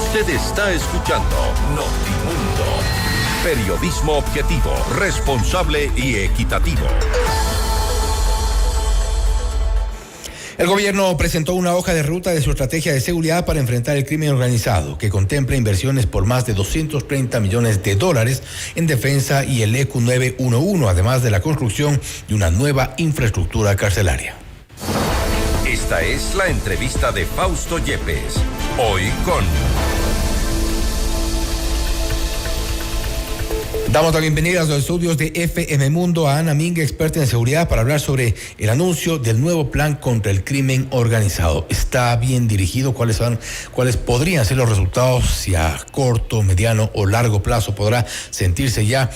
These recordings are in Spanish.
Usted está escuchando Notimundo. Periodismo objetivo, responsable y equitativo. El gobierno presentó una hoja de ruta de su estrategia de seguridad para enfrentar el crimen organizado, que contempla inversiones por más de $230 millones en defensa y el EQ 911, además de la construcción de una nueva infraestructura carcelaria. Esta es la entrevista de Fausto Yepes. Hoy con... Damos la bienvenida a los estudios de FM Mundo a Ana Minga, experta en seguridad, para hablar sobre el anuncio del nuevo plan contra el crimen organizado. ¿Está bien dirigido? ¿Cuáles podrían ser los resultados? Si a corto, mediano o largo plazo podrá sentirse ya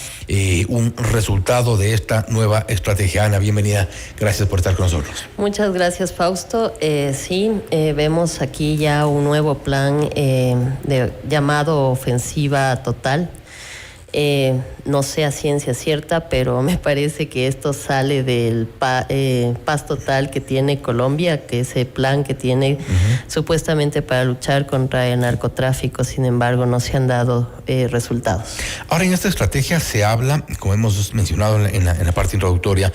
un resultado de esta nueva estrategia. Ana, bienvenida. Gracias por estar con nosotros. Muchas gracias, Fausto. Vemos aquí ya un nuevo plan llamado Ofensiva Total. No sé a ciencia cierta, pero me parece que esto sale del Paz Total que tiene Colombia, que ese plan que tiene supuestamente para luchar contra el narcotráfico. Sin embargo, no se han dado resultados. Ahora, en esta estrategia se habla, como hemos mencionado en la parte introductoria,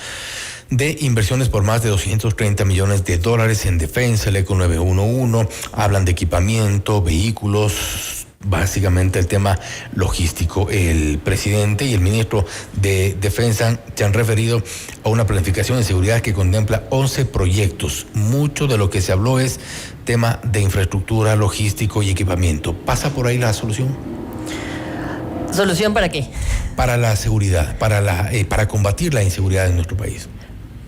de inversiones por más de $230 millones en defensa, el EQ 911, hablan de equipamiento, vehículos, básicamente el tema logístico. El presidente y el ministro de Defensa se han referido a una planificación de seguridad que contempla 11 proyectos. Mucho de lo que se habló es tema de infraestructura, logístico y equipamiento. ¿Pasa por ahí la solución? ¿Solución para qué? Para la seguridad, para combatir la inseguridad en nuestro país.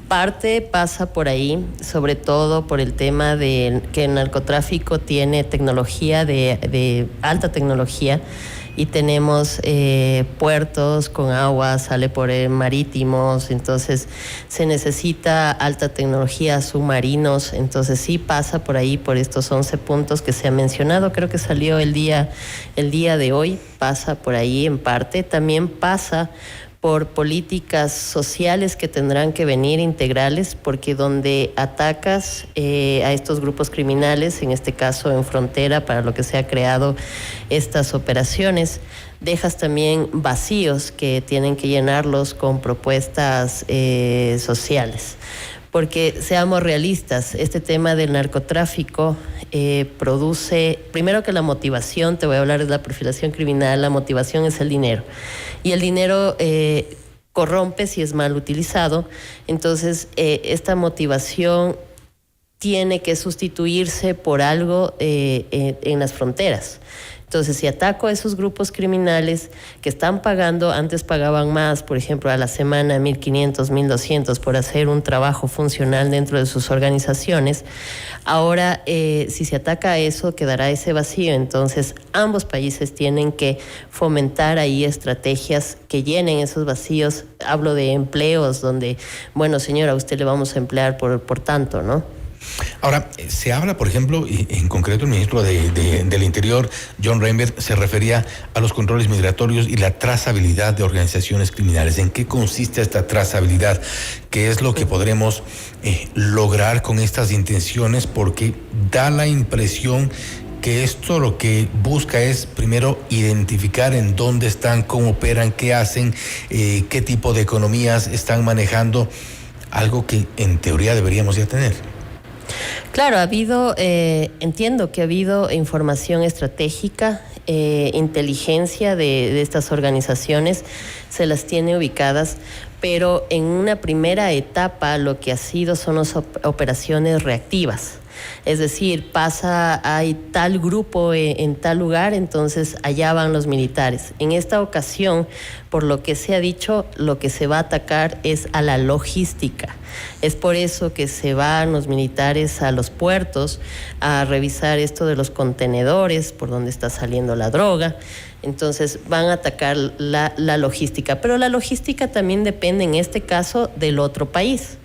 Parte pasa por ahí, sobre todo por el tema de que el narcotráfico tiene tecnología de alta tecnología y tenemos puertos con agua, sale por marítimos, entonces se necesita alta tecnología, submarinos, entonces sí pasa por ahí, por estos 11 puntos que se han mencionado. Creo que salió el día de hoy, pasa por ahí en parte. También pasa por políticas sociales que tendrán que venir integrales, porque donde atacas a estos grupos criminales, en este caso en frontera, para lo que se ha creado estas operaciones, dejas también vacíos que tienen que llenarlos con propuestas sociales. Porque seamos realistas, este tema del narcotráfico produce, primero que la motivación, te voy a hablar de la perfilación criminal, la motivación es el dinero. Y el dinero corrompe si es mal utilizado. Entonces, esta motivación tiene que sustituirse por algo en las fronteras. Entonces, si ataco a esos grupos criminales que están pagando, antes pagaban más, por ejemplo, a la semana 1.500, 1.200 por hacer un trabajo funcional dentro de sus organizaciones, ahora si se ataca a eso, quedará ese vacío. Entonces, ambos países tienen que fomentar ahí estrategias que llenen esos vacíos. Hablo de empleos donde, bueno, señora, a usted le vamos a emplear por tanto, ¿no? Ahora, se habla, por ejemplo, y en concreto el ministro del Interior, John Reinberg, se refería a los controles migratorios y la trazabilidad de organizaciones criminales. ¿En qué consiste esta trazabilidad? ¿Qué es lo que podremos lograr con estas intenciones? Porque da la impresión que esto lo que busca es primero identificar en dónde están, cómo operan, qué hacen, qué tipo de economías están manejando, algo que en teoría deberíamos ya tener. Claro, entiendo que ha habido información estratégica, inteligencia de estas organizaciones, se las tiene ubicadas, pero en una primera etapa lo que ha sido son las operaciones reactivas. Es decir, hay tal grupo en tal lugar, entonces allá van los militares. En esta ocasión, por lo que se ha dicho, lo que se va a atacar es a la logística. Es por eso que se van los militares a los puertos a revisar esto de los contenedores, por donde está saliendo la droga. Entonces van a atacar la logística. Pero la logística también depende, en este caso, del otro país.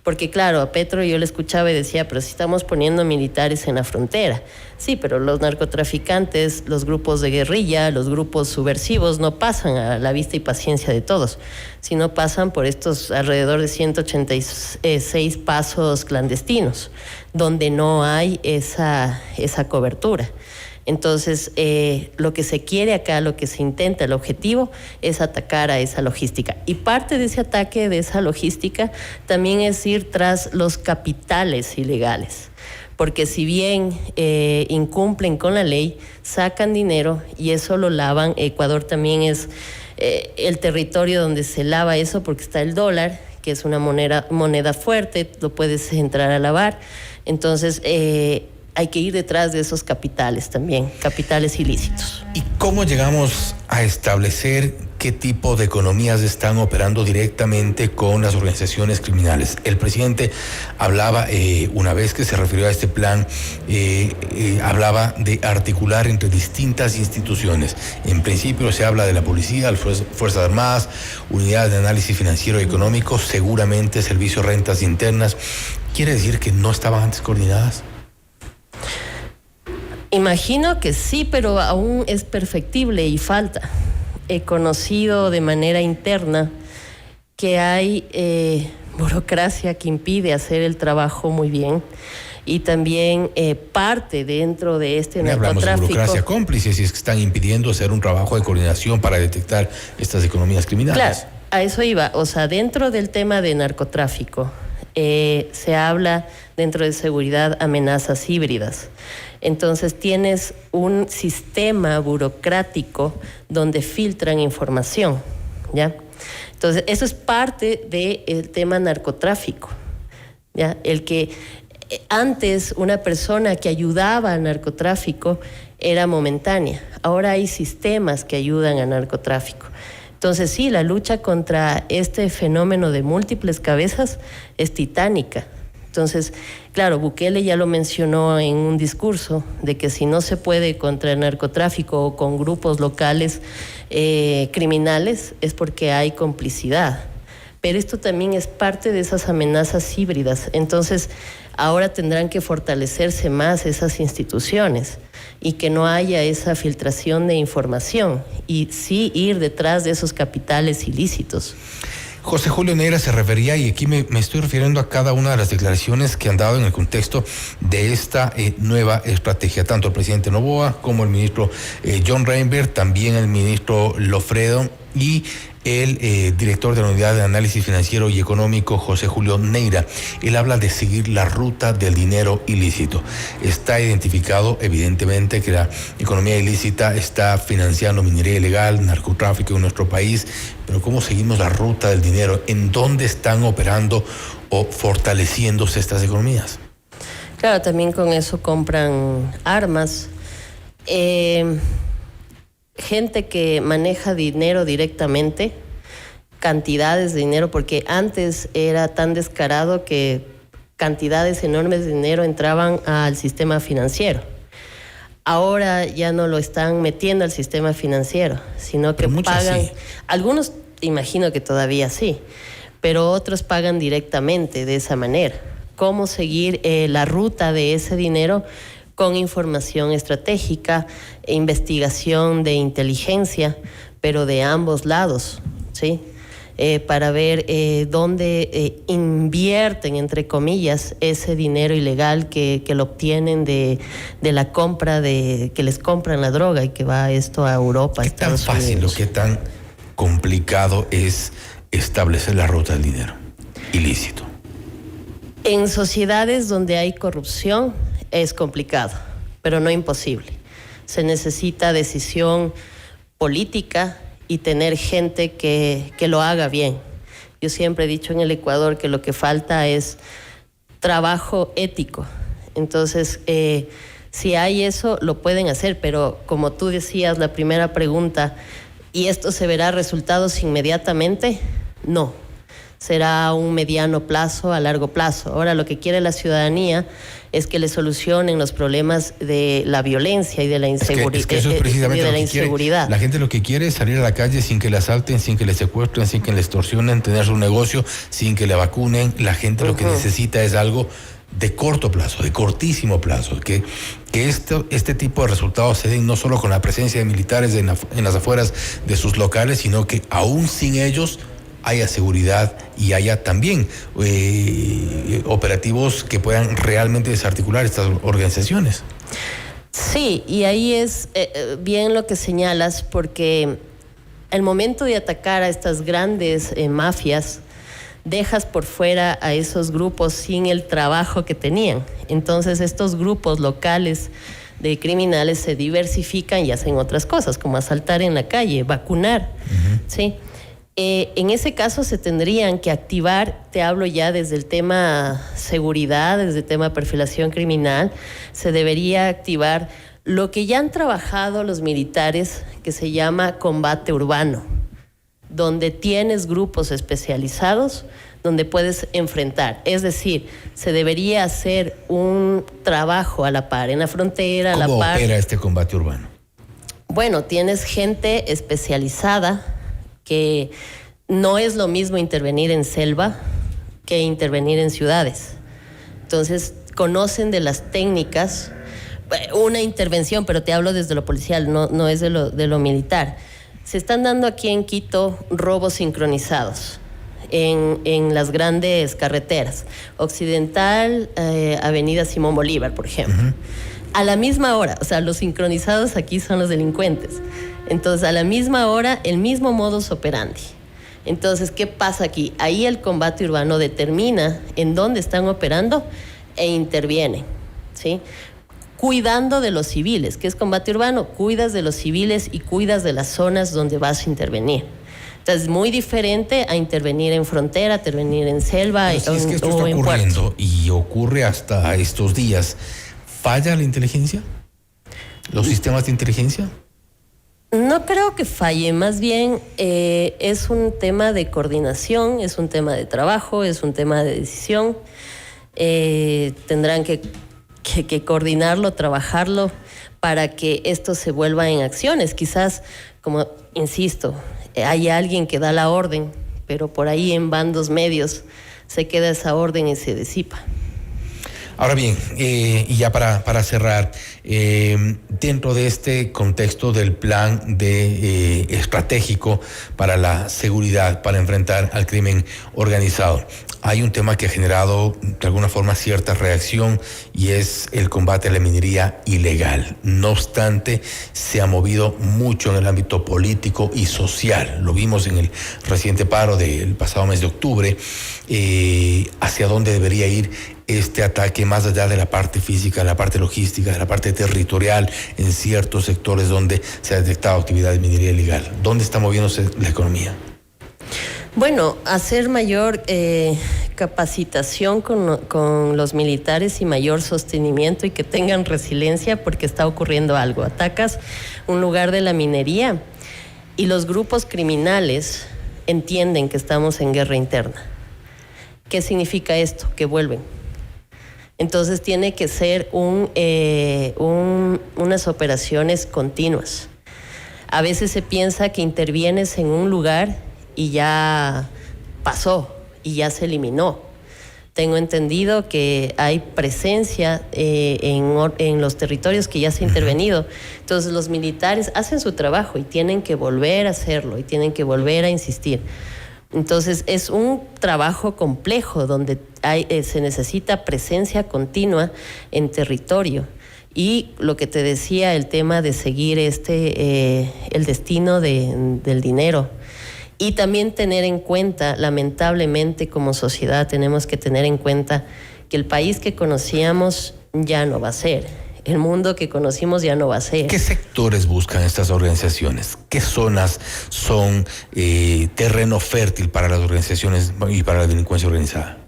Porque claro, a Petro yo le escuchaba y decía, pero si estamos poniendo militares en la frontera. Sí, pero los narcotraficantes, los grupos de guerrilla, los grupos subversivos no pasan a la vista y paciencia de todos, sino pasan por estos alrededor de 186 pasos clandestinos, donde no hay esa cobertura. Entonces, lo que se quiere acá, lo que se intenta, el objetivo es atacar a esa logística. Y parte de ese ataque, de esa logística, también es ir tras los capitales ilegales. Porque si bien incumplen con la ley, sacan dinero y eso lo lavan. Ecuador también es el territorio donde se lava eso porque está el dólar, que es una moneda fuerte, lo puedes entrar a lavar. Entonces, hay que ir detrás de esos capitales también, capitales ilícitos. ¿Y cómo llegamos a establecer qué tipo de economías están operando directamente con las organizaciones criminales? El presidente hablaba, una vez que se refirió a este plan, hablaba de articular entre distintas instituciones. En principio se habla de la policía, las Fuerzas Armadas, unidades de análisis financiero y económico, seguramente servicio de rentas internas. ¿Quiere decir que no estaban antes coordinadas? Imagino que sí, pero aún es perfectible y falta. He conocido de manera interna que hay burocracia que impide hacer el trabajo muy bien y también parte dentro de este narcotráfico. Hablamos de burocracia cómplice, si es que están impidiendo hacer un trabajo de coordinación para detectar estas economías criminales. Claro, a eso iba. O sea, dentro del tema de narcotráfico se habla dentro de seguridad amenazas híbridas. Entonces tienes un sistema burocrático donde filtran información, ¿ya? Entonces eso es parte del tema narcotráfico, ¿ya? El que antes una persona que ayudaba al narcotráfico era momentánea, ahora hay sistemas que ayudan al narcotráfico. Entonces sí, la lucha contra este fenómeno de múltiples cabezas es titánica. Entonces, claro, Bukele ya lo mencionó en un discurso de que si no se puede contra el narcotráfico o con grupos locales criminales es porque hay complicidad. Pero esto también es parte de esas amenazas híbridas. Entonces, ahora tendrán que fortalecerse más esas instituciones y que no haya esa filtración de información y sí ir detrás de esos capitales ilícitos. José Julio Neira se refería, y aquí me estoy refiriendo a cada una de las declaraciones que han dado en el contexto de esta nueva estrategia, tanto el presidente Noboa como el ministro John Reinberg, también el ministro Lofredo y el director de la Unidad de Análisis Financiero y Económico, José Julio Neira. Él habla de seguir la ruta del dinero ilícito. Está identificado, evidentemente, que la economía ilícita está financiando minería ilegal, narcotráfico en nuestro país, pero ¿cómo seguimos la ruta del dinero? ¿En dónde están operando o fortaleciéndose estas economías? Claro, también con eso compran armas. Gente que maneja dinero directamente, cantidades de dinero, porque antes era tan descarado que cantidades enormes de dinero entraban al sistema financiero. Ahora ya no lo están metiendo al sistema financiero, sino que pagan. Sí. Algunos imagino que todavía sí, pero otros pagan directamente de esa manera. ¿Cómo seguir la ruta de ese dinero? Con información estratégica, investigación de inteligencia, pero de ambos lados, ¿sí? Para ver dónde invierten, entre comillas, ese dinero ilegal que lo obtienen de la compra, que les compran la droga y que va esto a Europa, ¿Qué tan fácil o qué tan complicado es establecer la ruta del dinero ilícito? En sociedades donde hay corrupción, es complicado, pero no imposible. Se necesita decisión política y tener gente que lo haga bien. Yo siempre he dicho en el Ecuador que lo que falta es trabajo ético. Entonces, si hay eso, lo pueden hacer, pero como tú decías, la primera pregunta, ¿y esto se verá resultados inmediatamente? No. Será a un mediano plazo, a largo plazo. Ahora, lo que quiere la ciudadanía es que le solucionen los problemas de la violencia y de la inseguridad. Es que eso es precisamente lo que quiere. La gente lo que quiere es salir a la calle sin que le asalten, sin que le secuestren, sin que le extorsionen, tener su negocio, sin que le vacunen. La gente lo que necesita es algo de corto plazo, de cortísimo plazo, que este tipo de resultados se den no solo con la presencia de militares en las afueras de sus locales, sino que aún sin ellos haya seguridad y haya también operativos que puedan realmente desarticular estas organizaciones. Sí, y ahí es bien lo que señalas, porque al momento de atacar a estas grandes mafias, dejas por fuera a esos grupos sin el trabajo que tenían. Entonces estos grupos locales de criminales se diversifican y hacen otras cosas, como asaltar en la calle, vacunar, ¿sí? En ese caso se tendrían que activar, te hablo ya desde el tema seguridad, desde el tema perfilación criminal, se debería activar lo que ya han trabajado los militares, que se llama combate urbano, donde tienes grupos especializados, donde puedes enfrentar. Es decir, se debería hacer un trabajo a la par, en la frontera, a la par. ¿Cómo opera este combate urbano? Bueno, tienes gente especializada, que no es lo mismo intervenir en selva que intervenir en ciudades. Entonces, conocen de las técnicas, una intervención, pero te hablo desde lo policial, no es de lo militar. Se están dando aquí en Quito robos sincronizados en las grandes carreteras. Occidental, Avenida Simón Bolívar, por ejemplo. A la misma hora, o sea, los sincronizados aquí son los delincuentes. Entonces, a la misma hora, el mismo modus operandi. Entonces, ¿qué pasa aquí? Ahí el combate urbano determina en dónde están operando e interviene, ¿sí? Cuidando de los civiles. ¿Qué es combate urbano? Cuidas de los civiles y cuidas de las zonas donde vas a intervenir. Entonces, es muy diferente a intervenir en frontera, intervenir en selva. Pero si es que esto está ocurriendo y ocurre hasta estos días, ¿falla la inteligencia? ¿Los sistemas de inteligencia? No creo que falle, más bien es un tema de coordinación, es un tema de trabajo, es un tema de decisión. Tendrán que coordinarlo, trabajarlo para que esto se vuelva en acciones. Quizás, como insisto, hay alguien que da la orden, pero por ahí en bandos medios se queda esa orden y se disipa. Ahora bien, y ya para cerrar, dentro de este contexto del plan estratégico para la seguridad, para enfrentar al crimen organizado, hay un tema que ha generado de alguna forma cierta reacción y es el combate a la minería ilegal. No obstante, se ha movido mucho en el ámbito político y social. Lo vimos en el reciente paro del pasado mes de octubre, hacia dónde debería ir este ataque más allá de la parte física, de la parte logística, de la parte territorial en ciertos sectores donde se ha detectado actividad de minería ilegal. ¿Dónde está moviéndose la economía? Bueno, hacer mayor capacitación con los militares y mayor sostenimiento y que tengan resiliencia porque está ocurriendo algo. Atacas un lugar de la minería y los grupos criminales entienden que estamos en guerra interna. ¿Qué significa esto? Que vuelven. Entonces tiene que ser unas operaciones continuas. A veces se piensa que intervienes en un lugar y ya pasó y ya se eliminó. Tengo entendido que hay presencia en los territorios que ya se ha intervenido. Entonces los militares hacen su trabajo y tienen que volver a hacerlo y tienen que volver a insistir. Entonces es un trabajo complejo donde se necesita presencia continua en territorio. Y lo que te decía, el tema de seguir el destino del dinero. Y también tener en cuenta, lamentablemente como sociedad tenemos que tener en cuenta que el país que conocíamos ya no va a ser. El mundo que conocimos ya no va a ser. ¿Qué sectores buscan estas organizaciones? ¿Qué zonas son terreno fértil para las organizaciones y para la delincuencia organizada?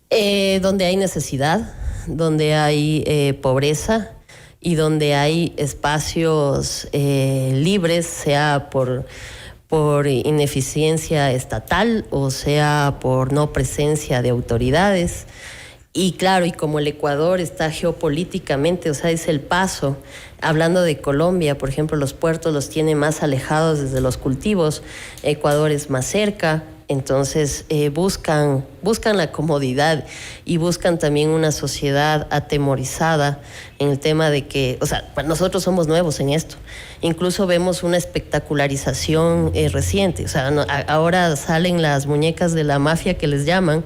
Donde hay necesidad, donde hay pobreza y donde hay espacios libres, sea por ineficiencia estatal o sea por no presencia de autoridades. Y claro, y como el Ecuador está geopolíticamente, o sea, es el paso. Hablando de Colombia, por ejemplo, los puertos los tiene más alejados desde los cultivos. Ecuador es más cerca, entonces buscan la comodidad y buscan también una sociedad atemorizada en el tema de que, o sea, nosotros somos nuevos en esto. Incluso vemos una espectacularización reciente. O sea, ahora salen las muñecas de la mafia que les llaman,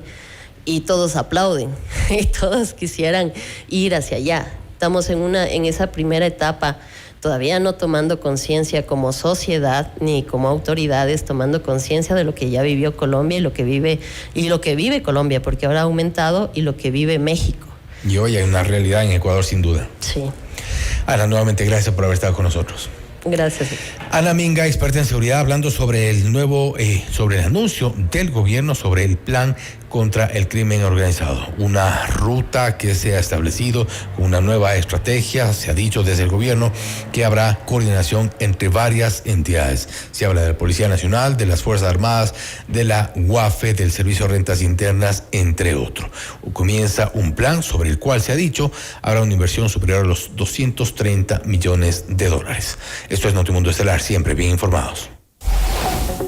y todos aplauden y todos quisieran ir hacia allá. Estamos en esa primera etapa, todavía no tomando conciencia como sociedad ni como autoridades, tomando conciencia de lo que ya vivió Colombia y lo que vive Colombia, porque ahora ha aumentado, y lo que vive México. Y hoy hay una realidad en Ecuador, sin duda. Sí. Ana, nuevamente gracias por haber estado con nosotros. Gracias. Ana Minga, experta en seguridad, hablando sobre sobre el anuncio del gobierno sobre el plan contra el crimen organizado. Una ruta que se ha establecido, una nueva estrategia. Se ha dicho desde el gobierno que habrá coordinación entre varias entidades. Se habla de la Policía Nacional, de las Fuerzas Armadas, de la UAFE, del Servicio de Rentas Internas, entre otros. Comienza un plan sobre el cual se ha dicho habrá una inversión superior a los $230 millones. Esto es Notimundo Estelar, siempre bien informados.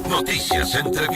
Noticias, entrevistas.